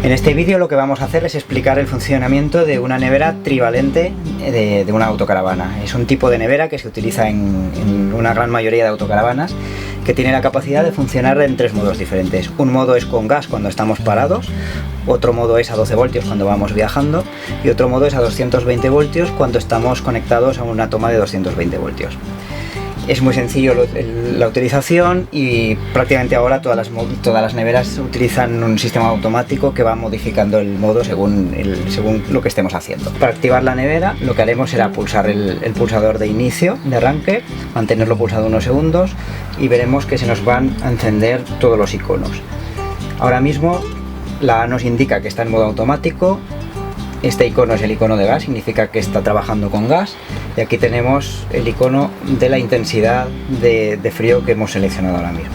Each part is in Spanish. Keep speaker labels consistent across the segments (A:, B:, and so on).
A: En este vídeo lo que vamos a hacer es explicar el funcionamiento de una nevera trivalente de una autocaravana. Es un tipo de nevera que se utiliza en una gran mayoría de autocaravanas, que tiene la capacidad de funcionar en tres modos diferentes. Un modo es con gas cuando estamos parados, otro modo es a 12 voltios cuando vamos viajando y otro modo es a 220 voltios cuando estamos conectados a una toma de 220 voltios. Es muy sencillo la utilización y prácticamente ahora todas las neveras utilizan un sistema automático que va modificando el modo según lo que estemos haciendo. Para activar la nevera lo que haremos será pulsar el pulsador de inicio, de arranque, mantenerlo pulsado unos segundos y veremos que se nos van a encender todos los iconos. Ahora mismo la A nos indica que está en modo automático. Este icono es el icono de gas, significa que está trabajando con gas, y aquí tenemos el icono de la intensidad de frío que hemos seleccionado ahora mismo.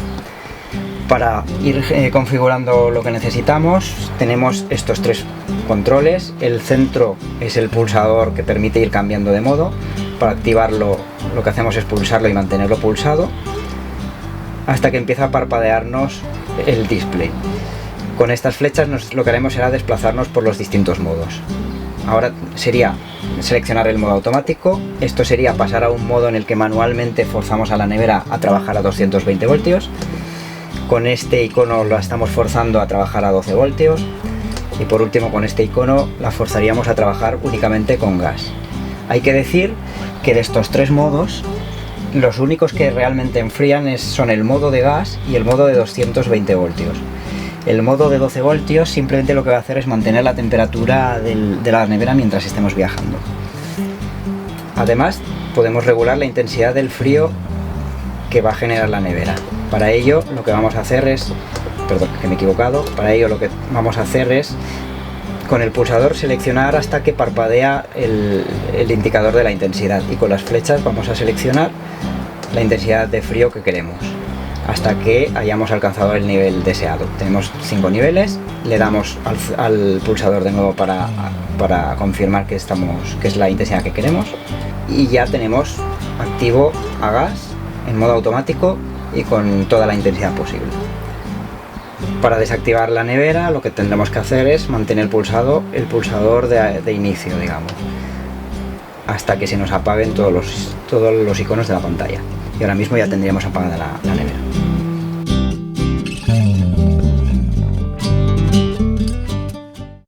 A: Para ir configurando lo que necesitamos tenemos estos tres controles. El centro es el pulsador que permite ir cambiando de modo. Para activarlo lo que hacemos es pulsarlo y mantenerlo pulsado hasta que empieza a parpadearnos el display. Con estas flechas lo que haremos será desplazarnos por los distintos modos. Ahora sería seleccionar el modo automático. Esto sería pasar a un modo en el que manualmente forzamos a la nevera a trabajar a 220 voltios. Con este icono la estamos forzando a trabajar a 12 voltios. Y por último, con este icono la forzaríamos a trabajar únicamente con gas. Hay que decir que de estos tres modos, los únicos que realmente enfrían son el modo de gas y el modo de 220 voltios. El modo de 12 voltios simplemente lo que va a hacer es mantener la temperatura de la nevera mientras estemos viajando. Además, podemos regular la intensidad del frío que va a generar la nevera. Para ello lo que vamos a hacer es, perdón, que me he equivocado, para ello lo que vamos a hacer es con el pulsador seleccionar hasta que parpadea el indicador de la intensidad, y con las flechas vamos a seleccionar la intensidad de frío que queremos hasta que hayamos alcanzado el nivel deseado. Tenemos 5 niveles, le damos al pulsador de nuevo para confirmar que es la intensidad que queremos, y ya tenemos activo a gas en modo automático y con toda la intensidad posible. Para desactivar la nevera lo que tendremos que hacer es mantener pulsado el pulsador de inicio, digamos, hasta que se nos apaguen todos los iconos de la pantalla. Y ahora mismo ya tendríamos apagada la nevera.